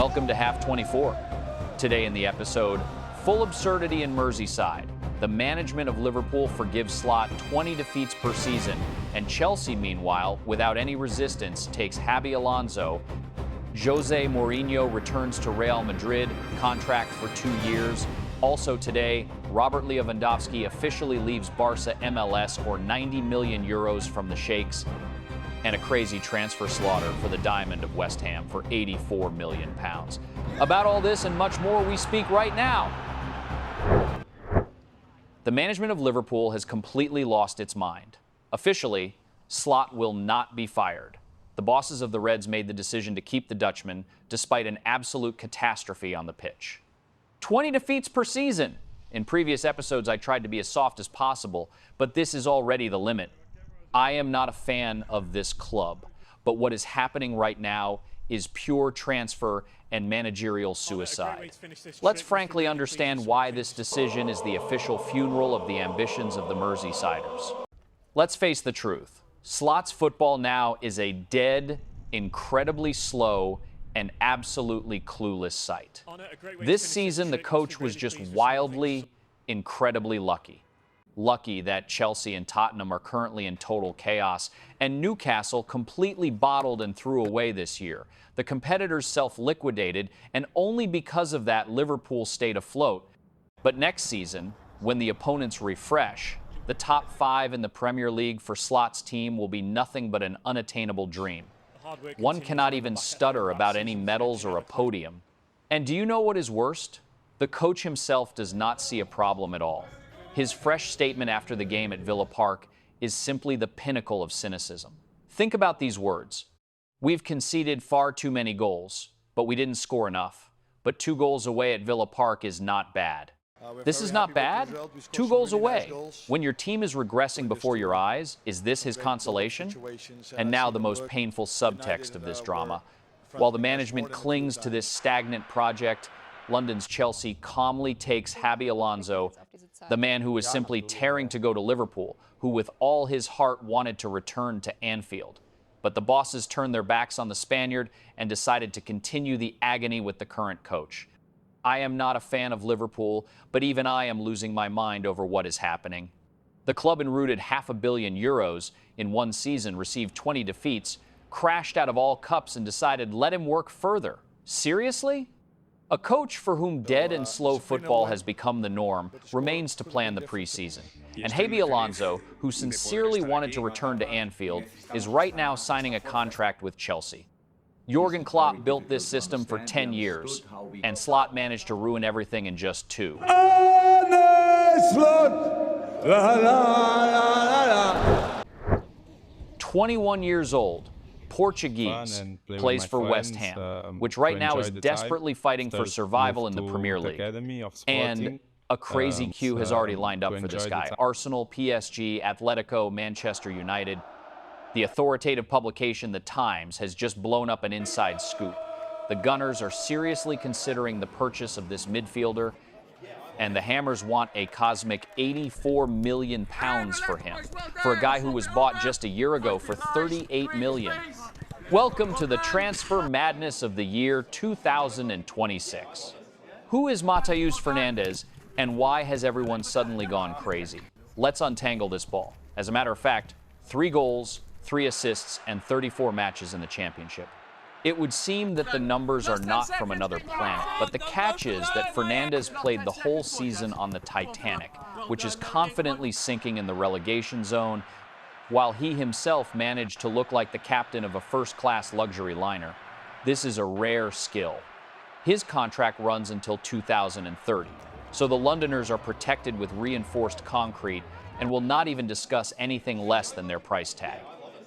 Welcome to Half 24. Today in the episode, full absurdity in Merseyside. The management of Liverpool forgives Slot 20 defeats per season, and Chelsea, meanwhile, without any resistance, takes Xabi Alonso. José Mourinho returns to Real Madrid, contract for 2 years. Also today, Robert Lewandowski officially leaves Barca MLS or 90 million euros from the Sheikhs, and a crazy transfer slaughter for the Diamond of West Ham for 84 million pounds. About all this and much more we speak right now. The management of Liverpool has completely lost its mind. Officially, Slot will not be fired. The bosses of the Reds made the decision to keep the Dutchman despite an absolute catastrophe on the pitch. 20 defeats per season. In previous episodes, I tried to be as soft as possible, but this is already the limit. I am not a fan of this club, but what is happening right now is pure transfer and managerial suicide. Let's frankly understand why this decision is the official funeral of the ambitions of the Merseysiders. Let's face the truth. Slot's football now is a dead, incredibly slow, and absolutely clueless sight. This season, the coach was just wildly, incredibly lucky. Lucky that Chelsea and Tottenham are currently in total chaos, and Newcastle completely bottled and threw away this year. The competitors self-liquidated, and only because of that, Liverpool stayed afloat. But next season, when the opponents refresh, the top 5 in the Premier League for Slot's team will be nothing but an unattainable dream. One cannot even stutter about any medals or a podium. And do you know what is worst? The coach himself does not see a problem at all. His fresh statement after the game at Villa Park is simply the pinnacle of cynicism. Think about these words. We've conceded far too many goals, but we didn't score enough. But 2 goals away at Villa Park is not bad. This is not bad? 2 goals away. When your team is regressing before your eyes, is this his consolation? And now the most painful subtext of this drama. While the management clings to this stagnant project, London's Chelsea calmly takes Xabi Alonso, the man who was simply tearing to go to Liverpool, who with all his heart wanted to return to Anfield. But the bosses turned their backs on the Spaniard and decided to continue the agony with the current coach. I am not a fan of Liverpool, but even I am losing my mind over what is happening. The club enrooted €500 million in one season, received 20 defeats, crashed out of all cups and decided let him work further. Seriously? A coach for whom dead and slow football has become the norm remains to plan the preseason. And Xabi Alonso, who sincerely wanted to return to Anfield, is right now signing a contract with Chelsea. Jurgen Klopp built this system for 10 years, and Slot managed to ruin everything in just 2. Arne Slot! La, la, la, la. 21 years old, Portuguese, plays for West Ham, which right now is desperately fighting for survival in the Premier League. And a crazy queue has already lined up for this guy. Arsenal, PSG, Atletico, Manchester United. The authoritative publication, The Times, has just blown up an inside scoop. The Gunners are seriously considering the purchase of this midfielder, and the Hammers want a cosmic 84 million pounds for him, for a guy who was bought just a year ago for 38 million. Welcome to the transfer madness of the year 2026. Who is Mateus Fernandes, and why has everyone suddenly gone crazy? Let's untangle this ball. As a matter of fact, 3 goals, 3 assists, and 34 matches in the championship. It would seem that the numbers are not from another planet, but the catch is that Fernandes played the whole season on the Titanic, which is confidently sinking in the relegation zone, while he himself managed to look like the captain of a first-class luxury liner. This is a rare skill. His contract runs until 2030, so the Londoners are protected with reinforced concrete and will not even discuss anything less than their price tag.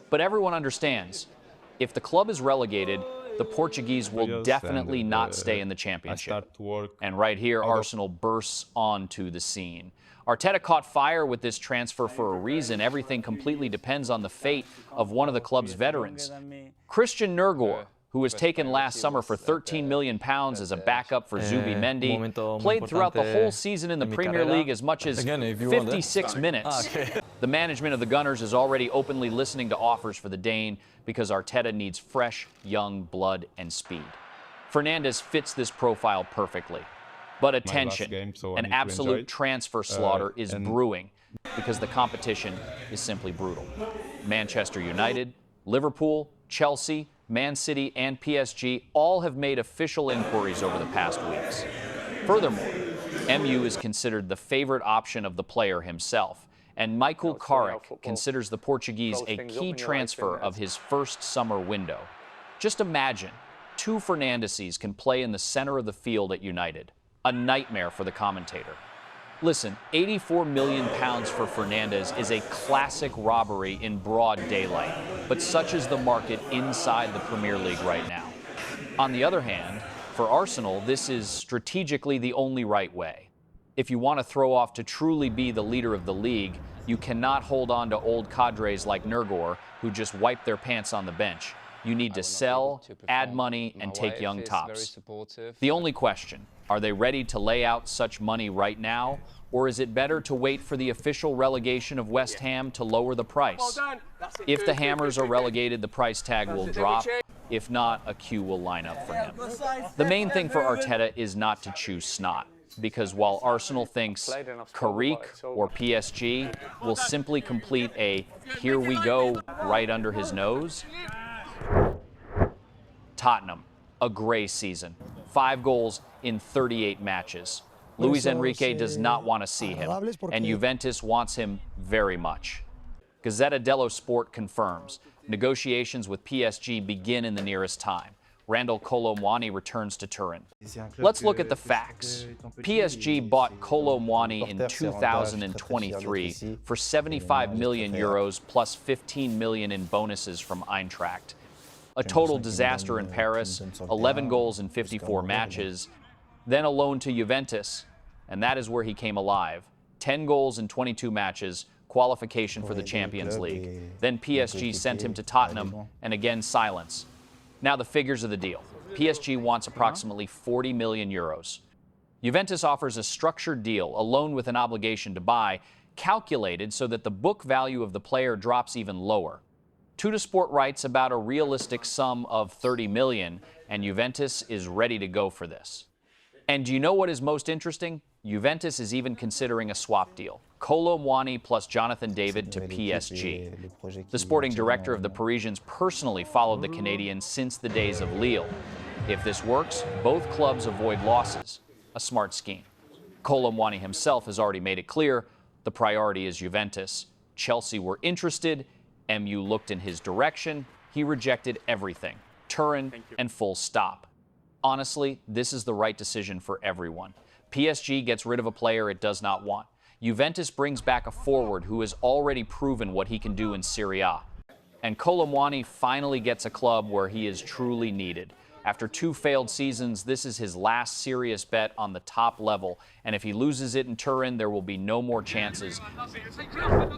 But everyone understands, if the club is relegated, the Portuguese will definitely not stay in the championship. And right here, Arsenal bursts onto the scene. Arteta caught fire with this transfer for a reason. Everything completely depends on the fate of one of the club's veterans. Christian Nergor, who was taken last summer for £13 million as a backup for Zubi Mendy, played throughout the whole season in the Premier League as much as 56 minutes. The management of the Gunners is already openly listening to offers for the Dane because Arteta needs fresh, young blood and speed. Fernandes fits this profile perfectly. But attention, an absolute transfer slaughter is brewing because the competition is simply brutal. Manchester United, Liverpool, Chelsea, Man City, and PSG all have made official inquiries over the past weeks. Furthermore, MU is considered the favorite option of the player himself, and Michael Carrick considers the Portuguese a key transfer of his first summer window. Just imagine, two Fernandeses can play in the center of the field at United. A nightmare for the commentator. Listen, £84 million for Fernandes is a classic robbery in broad daylight, but such is the market inside the Premier League right now. On the other hand, for Arsenal, this is strategically the only right way. If you want to throw off to truly be the leader of the league, you cannot hold on to old cadres like Nergor, who just wipe their pants on the bench. You need to sell, add money, and take young tops. The only question, are they ready to lay out such money right now, or is it better to wait for the official relegation of West Ham to lower the price? If the Hammers are relegated, the price tag will drop. If not, a queue will line up for him. The main thing for Arteta is not to choose snot, because while Arsenal thinks Carrick or PSG will simply complete a here we go right under his nose, Tottenham, a gray season. 5 goals in 38 matches. Luis Enrique does not want to see him, and Juventus wants him very much. Gazzetta dello Sport confirms negotiations with PSG begin in the nearest time. Randal Kolo Muani returns to Turin. Let's look at the facts. PSG bought Kolo Muani in 2023 for 75 million euros plus 15 million in bonuses from Eintracht. A total disaster in Paris, 11 goals in 54 matches, then a loan to Juventus, and that is where he came alive. 10 goals in 22 matches, qualification for the Champions League. Then PSG sent him to Tottenham, and again silence. Now the figures of the deal. PSG wants approximately 40 million euros. Juventus offers a structured deal, a loan with an obligation to buy, calculated so that the book value of the player drops even lower. Tuttosport writes about a realistic sum of 30 million, and Juventus is ready to go for this. And do you know what is most interesting? Juventus is even considering a swap deal. Kolo Muani plus Jonathan David to PSG. The sporting director of the Parisians personally followed the Canadian since the days of Lille. If this works, both clubs avoid losses. A smart scheme. Kolo Muani himself has already made it clear the priority is Juventus. Chelsea were interested. MU looked in his direction. He rejected everything. Turin and full stop. Honestly, this is the right decision for everyone. PSG gets rid of a player it does not want. Juventus brings back a forward who has already proven what he can do in Serie A. And Kolo Muani finally gets a club where he is truly needed. After 2 failed seasons, this is his last serious bet on the top level. And if he loses it in Turin, there will be no more chances.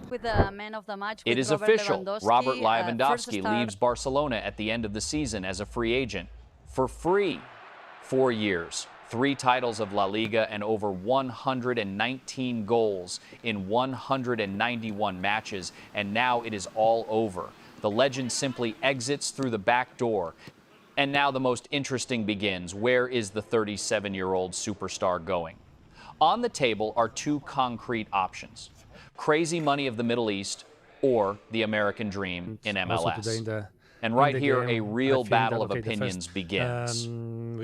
With the man of the match, it is official. Robert Lewandowski leaves Barcelona at the end of the season as a free agent. For free. 4 years. 3 titles of La Liga and over 119 goals in 191 matches. And now it is all over. The legend simply exits through the back door. And now the most interesting begins. Where is the 37-year-old superstar going? On the table are 2 concrete options. Crazy money of the Middle East or the American dream in MLS. And right here, a real battle of opinions begins.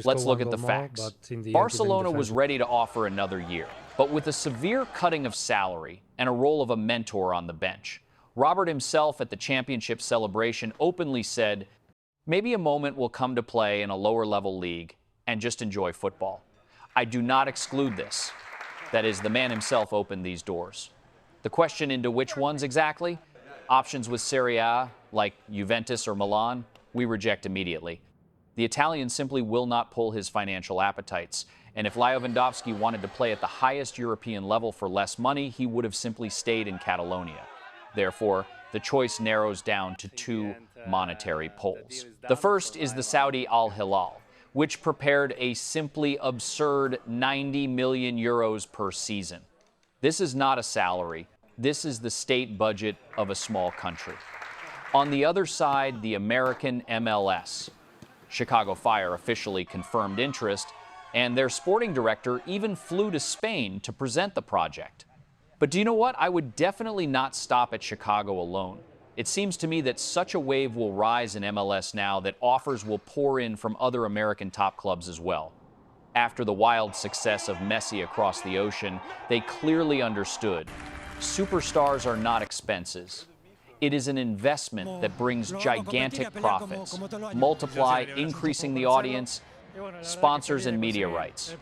Let's look at the facts. Barcelona was ready to offer another year, but with a severe cutting of salary and a role of a mentor on the bench. Robert himself at the championship celebration openly said, maybe a moment will come to play in a lower-level league and just enjoy football. I do not exclude this. That is, the man himself opened these doors. The question into which ones exactly? Options with Serie A, like Juventus or Milan, we reject immediately. The Italian simply will not pull his financial appetites. And if Lewandowski wanted to play at the highest European level for less money, he would have simply stayed in Catalonia. Therefore, the choice narrows down to 2 monetary poles. The first is the Saudi Al Hilal, which prepared a simply absurd 90 million euros per season. This is not a salary. This is the state budget of a small country. On the other side, the American MLS. Chicago Fire officially confirmed interest, and their sporting director even flew to Spain to present the project. But do you know what? I would definitely not stop at Chicago alone. It seems to me that such a wave will rise in MLS now that offers will pour in from other American top clubs as well. After the wild success of Messi across the ocean, they clearly understood superstars are not expenses. It is an investment that brings gigantic profits, multiply, increasing the audience, sponsors, and media rights.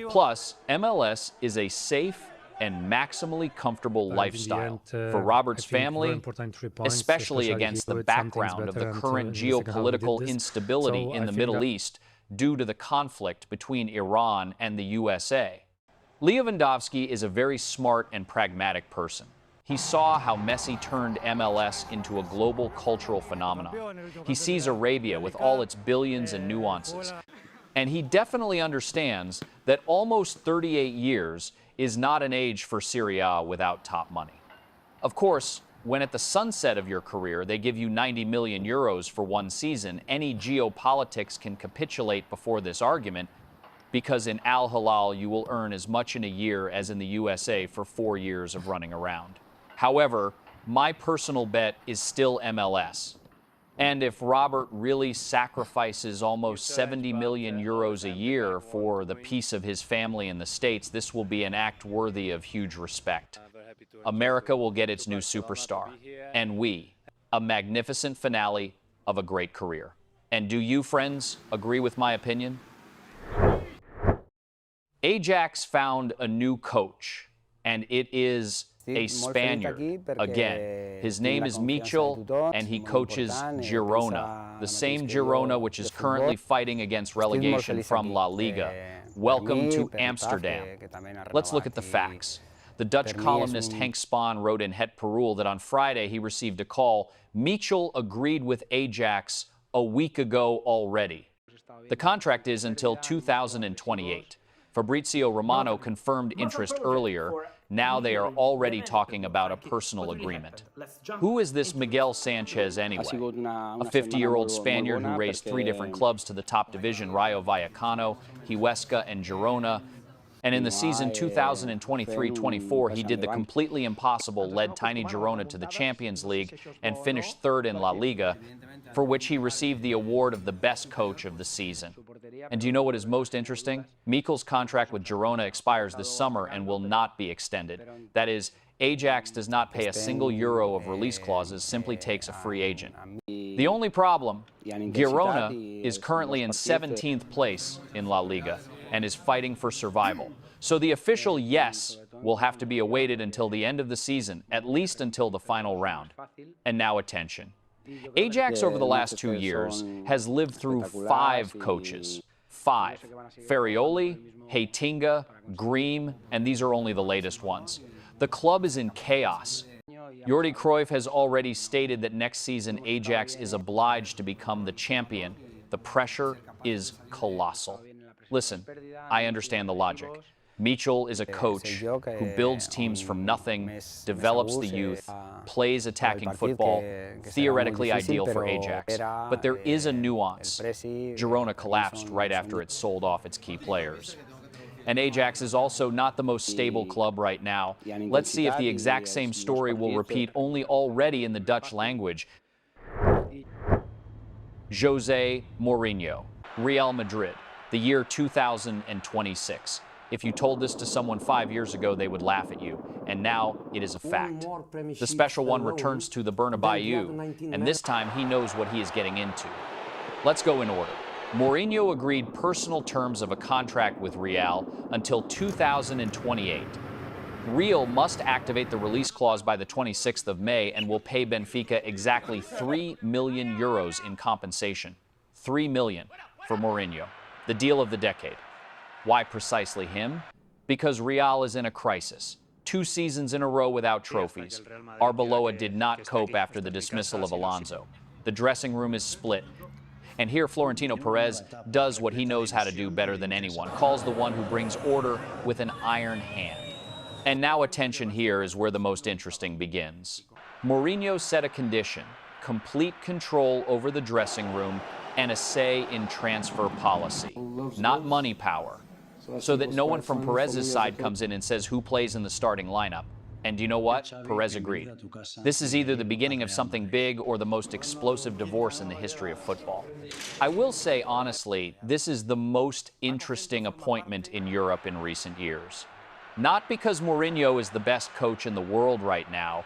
Plus, MLS is a safe and maximally comfortable lifestyle for Robert's family, especially against the background of the current geopolitical instability in the Middle East due to the conflict between Iran and the USA. Lewandowski is a very smart and pragmatic person. He saw how Messi turned MLS into a global cultural phenomenon. He sees Arabia with all its billions and nuances. And he definitely understands that almost 38 years is not an age for Serie A without top money. Of course, when at the sunset of your career they give you 90 million euros for one season, any geopolitics can capitulate before this argument, because in Al Hilal you will earn as much in a year as in the USA for 4 years of running around. However, my personal bet is still MLS. And if Robert really sacrifices almost 70 million euros a year for the peace of his family in the States, this will be an act worthy of huge respect. America will get its new superstar, and we, a magnificent finale of a great career. And do you, friends, agree with my opinion? Ajax found a new coach, and it is a Spaniard. Again, his name is Michel, and he coaches Girona, the same Girona which is currently fighting against relegation from La Liga. Welcome to Amsterdam. Let's look at the facts. The Dutch columnist Henk Spaan wrote in Het Parool that on Friday he received a call. Michel agreed with Ajax a week ago already. The contract is until 2028. Fabrizio Romano confirmed interest earlier. Now they are already talking about a personal agreement. Who is this Miguel Sanchez anyway? A 50-year-old Spaniard who raised 3 different clubs to the top division, Rayo Vallecano, Huesca, and Girona. And in the season 2023-24, he did the completely impossible, led tiny Girona to the Champions League and finished 3rd in La Liga, for which he received the award of the best coach of the season. And do you know what is most interesting? Michel's contract with Girona expires this summer and will not be extended. That is, Ajax does not pay a single euro of release clauses, simply takes a free agent. The only problem, Girona is currently in 17th place in La Liga and is fighting for survival. So the official yes will have to be awaited until the end of the season, at least until the final round. And now attention. Ajax over the last 2 years has lived through 5 coaches. 5. Ferrioli, Heitinga, Griem, and these are only the latest ones. The club is in chaos. Jordi Cruyff has already stated that next season Ajax is obliged to become the champion. The pressure is colossal. Listen, I understand the logic. Michel is a coach who builds teams from nothing, develops the youth, plays attacking football, theoretically ideal for Ajax. But there is a nuance. Girona collapsed right after it sold off its key players. And Ajax is also not the most stable club right now. Let's see if the exact same story will repeat, only already in the Dutch language. José Mourinho, Real Madrid, the year 2026. If you told this to someone 5 years ago, they would laugh at you. And now it is a fact. The special one returns to the Bernabeu, and this time he knows what he is getting into. Let's go in order. Mourinho agreed personal terms of a contract with Real until 2028. Real must activate the release clause by the 26th of May and will pay Benfica exactly 3 million euros in compensation. 3 million for Mourinho, the deal of the decade. Why precisely him? Because Real is in a crisis. 2 seasons in a row without trophies. Arbeloa did not cope after the dismissal of Alonso. The dressing room is split. And here Florentino Perez does what he knows how to do better than anyone, calls the one who brings order with an iron hand. And now attention, here is where the most interesting begins. Mourinho set a condition: complete control over the dressing room and a say in transfer policy, not money power, so that no one from Perez's side comes in and says who plays in the starting lineup. And do you know what? Perez agreed. This is either the beginning of something big or the most explosive divorce in the history of football. I will say, honestly, this is the most interesting appointment in Europe in recent years. Not because Mourinho is the best coach in the world right now,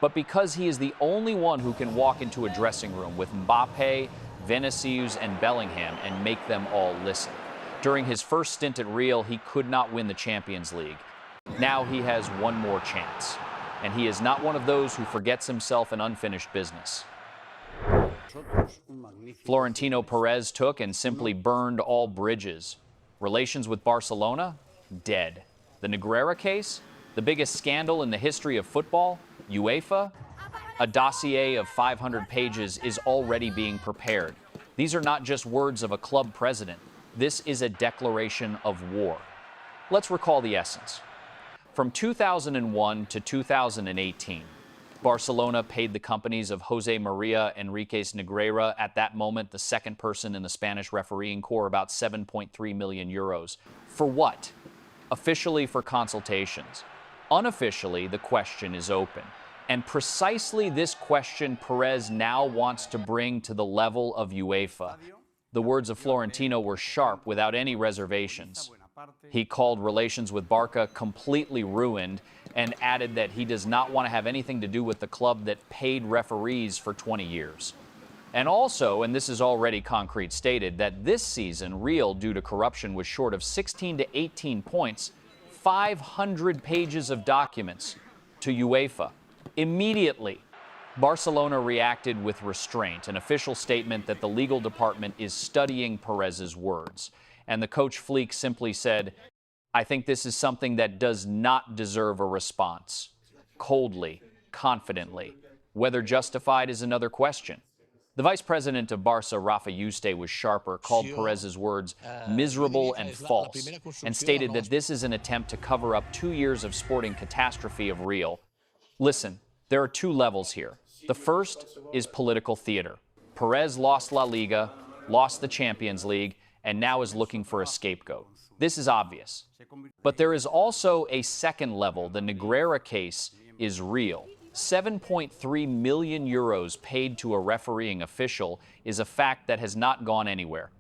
but because he is the only one who can walk into a dressing room with Mbappe, Vinicius, and Bellingham and make them all listen. During his first stint at Real, he could not win the Champions League. Now he has one more chance, and he is not one of those who forgets himself in unfinished business. Florentino Perez took and simply burned all bridges. Relations with Barcelona? Dead. The Negreira case? The biggest scandal in the history of football? UEFA? A dossier of 500 pages is already being prepared. These are not just words of a club president. This is a declaration of war. Let's recall the essence. From 2001 to 2018, Barcelona paid the companies of José María Enríquez Negreira, at that moment the second person in the Spanish refereeing corps, about 7.3 million euros. For what? Officially for consultations. Unofficially, the question is open. And precisely this question Perez now wants to bring to the level of UEFA. The words of Florentino were sharp, without any reservations. He called relations with Barca completely ruined and added that he does not want to have anything to do with the club that paid referees for 20 years. And also, and this is already concrete stated, that this season, Real, due to corruption, was short of 16 to 18 points, 500 pages of documents to UEFA. Immediately, Barcelona reacted with restraint, an official statement that the legal department is studying Perez's words. And the coach Flick simply said, I think this is something that does not deserve a response. Coldly, confidently. Whether justified is another question. The vice president of Barca, Rafa Yuste, was sharper, called Perez's words miserable and false, and stated that this is an attempt to cover up 2 years of sporting catastrophe of Real. Listen, there are two levels here. The first is political theater. Perez lost La Liga, lost the Champions League, and now is looking for a scapegoat. This is obvious. But there is also a second level. The Negreira case is real. 7.3 million euros paid to a refereeing official is a fact that has not gone anywhere.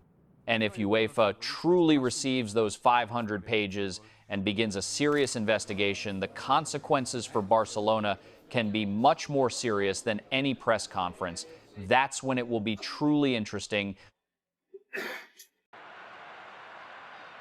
And if UEFA truly receives those 500 pages and begins a serious investigation, the consequences for Barcelona can be much more serious than any press conference. That's when it will be truly interesting.